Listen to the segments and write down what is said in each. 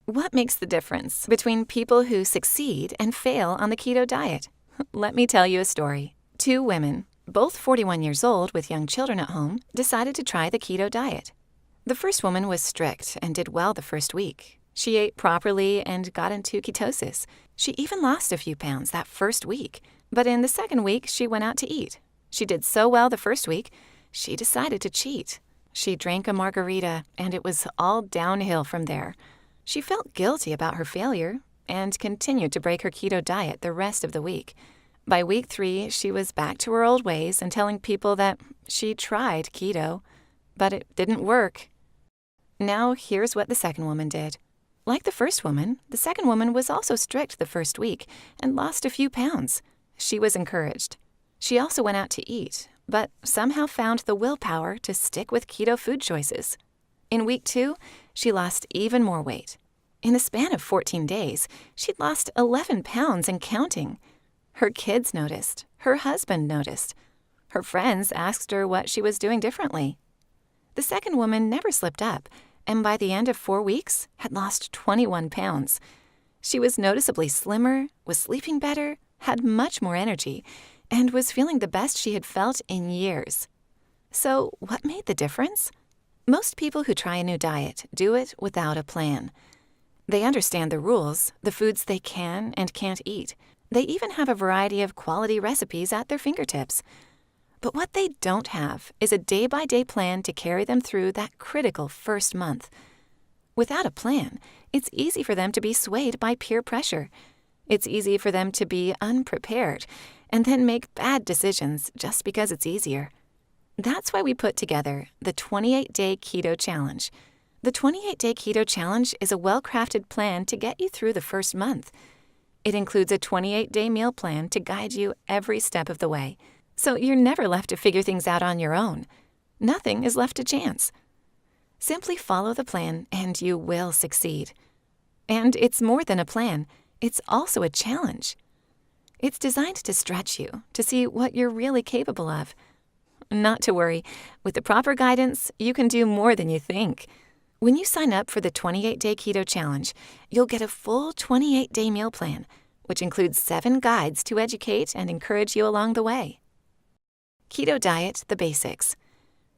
What makes the difference between people who succeed and fail on the keto diet? Let me tell you a story. Two women, both 41 years old with young children at home, decided to try the keto diet. The first woman was strict and did well the first week. She ate properly and got into ketosis. She even lost a few pounds that first week. But in the second week, she went out to eat. She did so well the first week, she decided to cheat. She drank a margarita, and it was all downhill from there. She felt guilty about her failure and continued to break her keto diet the rest of the week. By week 3, she was back to her old ways and telling people that she tried keto, but it didn't work. Now, here's what the second woman did. Like the first woman, the second woman was also strict the first week and lost a few pounds. She was encouraged. She also went out to eat, but somehow found the willpower to stick with keto food choices. In week 2, she lost even more weight. In the span of 14 days, she'd lost 11 pounds and counting. Her kids noticed. Her husband noticed. Her friends asked her what she was doing differently. The second woman never slipped up, and by the end of 4 weeks, had lost 21 pounds. She was noticeably slimmer, was sleeping better, had much more energy, and was feeling the best she had felt in years. So, what made the difference? Most people who try a new diet do it without a plan. They understand the rules, the foods they can and can't eat. They even have a variety of quality recipes at their fingertips. But what they don't have is a day-by-day plan to carry them through that critical first month. Without a plan, it's easy for them to be swayed by peer pressure. It's easy for them to be unprepared and then make bad decisions just because it's easier. That's why we put together the 28-Day Keto Challenge. The 28-Day Keto Challenge is a well-crafted plan to get you through the first month. It includes a 28-day meal plan to guide you every step of the way, so you're never left to figure things out on your own. Nothing is left to chance. Simply follow the plan and you will succeed. And it's more than a plan, it's also a challenge. It's designed to stretch you, to see what you're really capable of. Not to worry, with the proper guidance, you can do more than you think. When you sign up for the 28-Day Keto Challenge, you'll get a full 28-day meal plan, which includes 7 guides to educate and encourage you along the way. Keto Diet, the basics.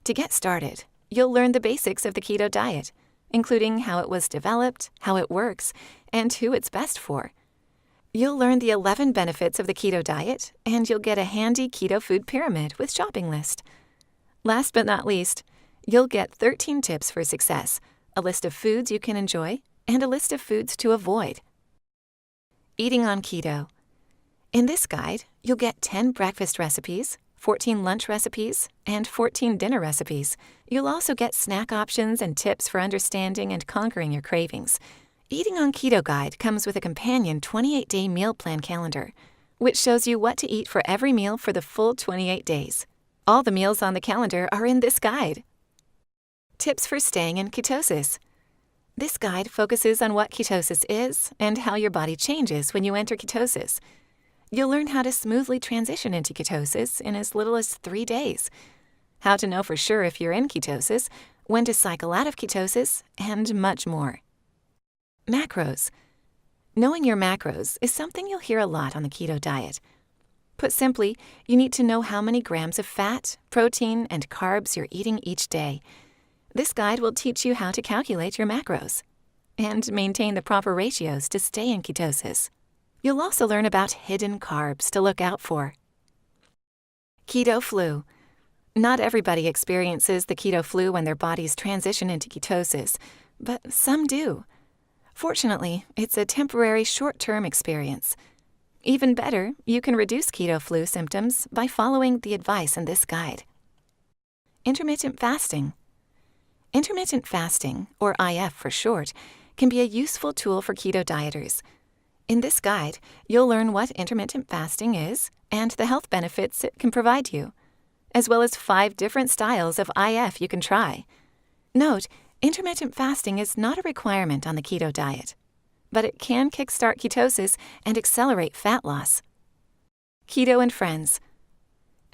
To get started, you'll learn the basics of the keto diet, including how it was developed, how it works, and who it's best for. You'll learn the 11 benefits of the keto diet, and you'll get a handy keto food pyramid with shopping list. Last but not least, you'll get 13 tips for success, a list of foods you can enjoy, and a list of foods to avoid. Eating on keto. In this guide, you'll get 10 breakfast recipes, 14 lunch recipes, and 14 dinner recipes. You'll also get snack options and tips for understanding and conquering your cravings. Eating on Keto Guide comes with a companion 28-day meal plan calendar, which shows you what to eat for every meal for the full 28 days. All the meals on the calendar are in this guide. Tips for staying in ketosis. This guide focuses on what ketosis is and how your body changes when you enter ketosis. You'll learn how to smoothly transition into ketosis in as little as 3 days, how to know for sure if you're in ketosis, when to cycle out of ketosis, and much more. Macros. Knowing your macros is something you'll hear a lot on the keto diet. Put simply, you need to know how many grams of fat, protein, and carbs you're eating each day. This guide will teach you how to calculate your macros and maintain the proper ratios to stay in ketosis. You'll also learn about hidden carbs to look out for. Keto flu. Not everybody experiences the keto flu when their bodies transition into ketosis, but some do. Fortunately, it's a temporary short-term experience. Even better, you can reduce keto flu symptoms by following the advice in this guide. Intermittent fasting. Intermittent fasting, or IF for short, can be a useful tool for keto dieters. In this guide, you'll learn what intermittent fasting is and the health benefits it can provide you, as well as 5 different styles of IF you can try. Note, intermittent fasting is not a requirement on the keto diet, but it can kickstart ketosis and accelerate fat loss. Keto and friends.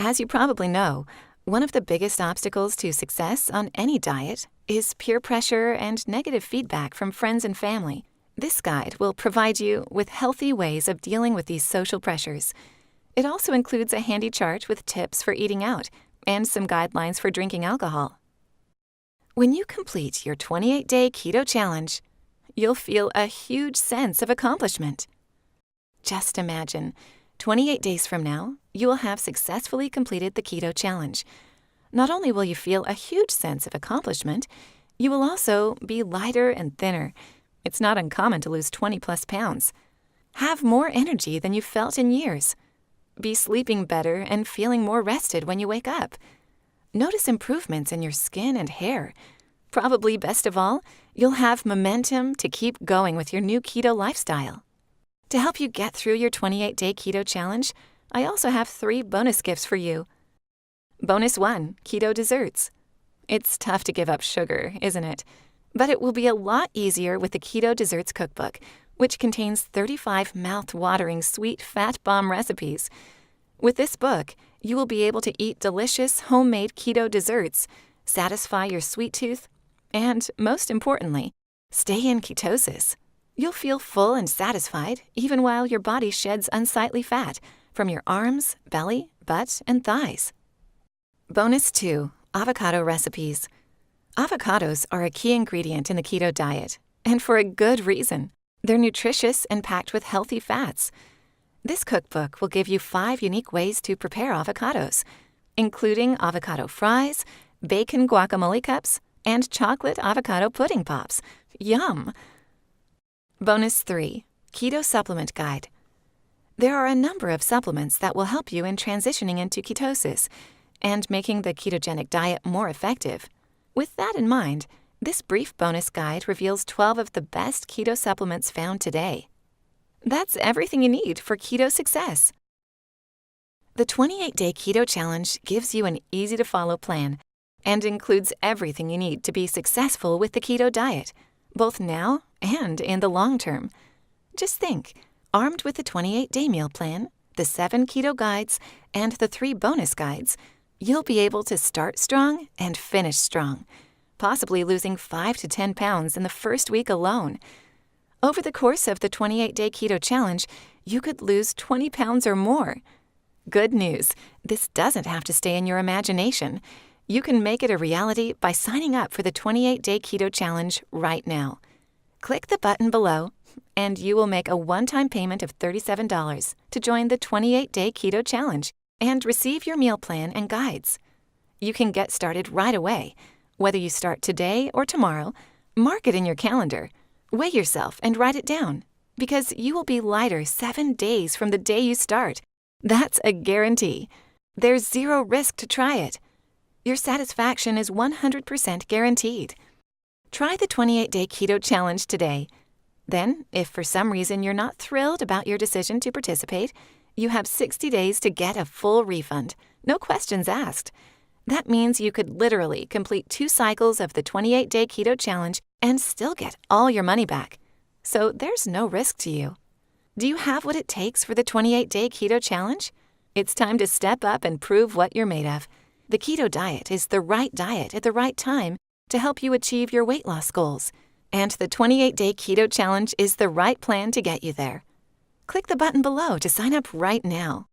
As you probably know, one of the biggest obstacles to success on any diet is peer pressure and negative feedback from friends and family. This guide will provide you with healthy ways of dealing with these social pressures. It also includes a handy chart with tips for eating out and some guidelines for drinking alcohol. When you complete your 28-day keto challenge, you'll feel a huge sense of accomplishment. Just imagine, 28 days from now, you will have successfully completed the keto challenge. Not only will you feel a huge sense of accomplishment, you will also be lighter and thinner. It's not uncommon to lose 20+ pounds. Have more energy than you've felt in years. Be sleeping better and feeling more rested when you wake up. Notice improvements in your skin and hair. Probably best of all, you'll have momentum to keep going with your new keto lifestyle. To help you get through your 28-day keto challenge, I also have 3 bonus gifts for you. Bonus 1, keto desserts. It's tough to give up sugar, isn't it? But it will be a lot easier with the Keto Desserts Cookbook, which contains 35 mouth-watering sweet fat bomb recipes. With this book, you will be able to eat delicious homemade keto desserts, satisfy your sweet tooth, and, most importantly, stay in ketosis. You'll feel full and satisfied even while your body sheds unsightly fat from your arms, belly, butt, and thighs. Bonus 2, avocado recipes. Avocados are a key ingredient in the keto diet, and for a good reason. They're nutritious and packed with healthy fats. This cookbook will give you 5 unique ways to prepare avocados, including avocado fries, bacon guacamole cups, and chocolate avocado pudding pops. Yum! Bonus 3, Keto Supplement Guide. There are a number of supplements that will help you in transitioning into ketosis and making the ketogenic diet more effective. With that in mind, this brief bonus guide reveals 12 of the best keto supplements found today. That's everything you need for keto success. The 28-day keto challenge gives you an easy-to-follow plan and includes everything you need to be successful with the keto diet, both now and in the long term. Just think, armed with the 28-day meal plan, the 7 keto guides, and the 3 bonus guides, you'll be able to start strong and finish strong, possibly losing 5 to 10 pounds in the first week alone. Over the course of the 28-day keto challenge, you could lose 20 pounds or more. Good news, this doesn't have to stay in your imagination. You can make it a reality by signing up for the 28-day keto challenge right now. Click the button below, and you will make a one-time payment of $37 to join the 28-day keto challenge and receive your meal plan and guides. You can get started right away. Whether you start today or tomorrow, mark it in your calendar. Weigh yourself and write it down, because you will be lighter 7 days from the day you start. That's a guarantee. There's 0 risk to try it. Your satisfaction is 100% guaranteed. Try the 28-day keto challenge today. Then, if for some reason you're not thrilled about your decision to participate, you have 60 days to get a full refund. No questions asked. That means you could literally complete 2 cycles of the 28-day keto challenge and still get all your money back. So there's no risk to you. Do you have what it takes for the 28-day keto challenge? It's time to step up and prove what you're made of. The keto diet is the right diet at the right time to help you achieve your weight loss goals. And the 28-day keto challenge is the right plan to get you there. Click the button below to sign up right now.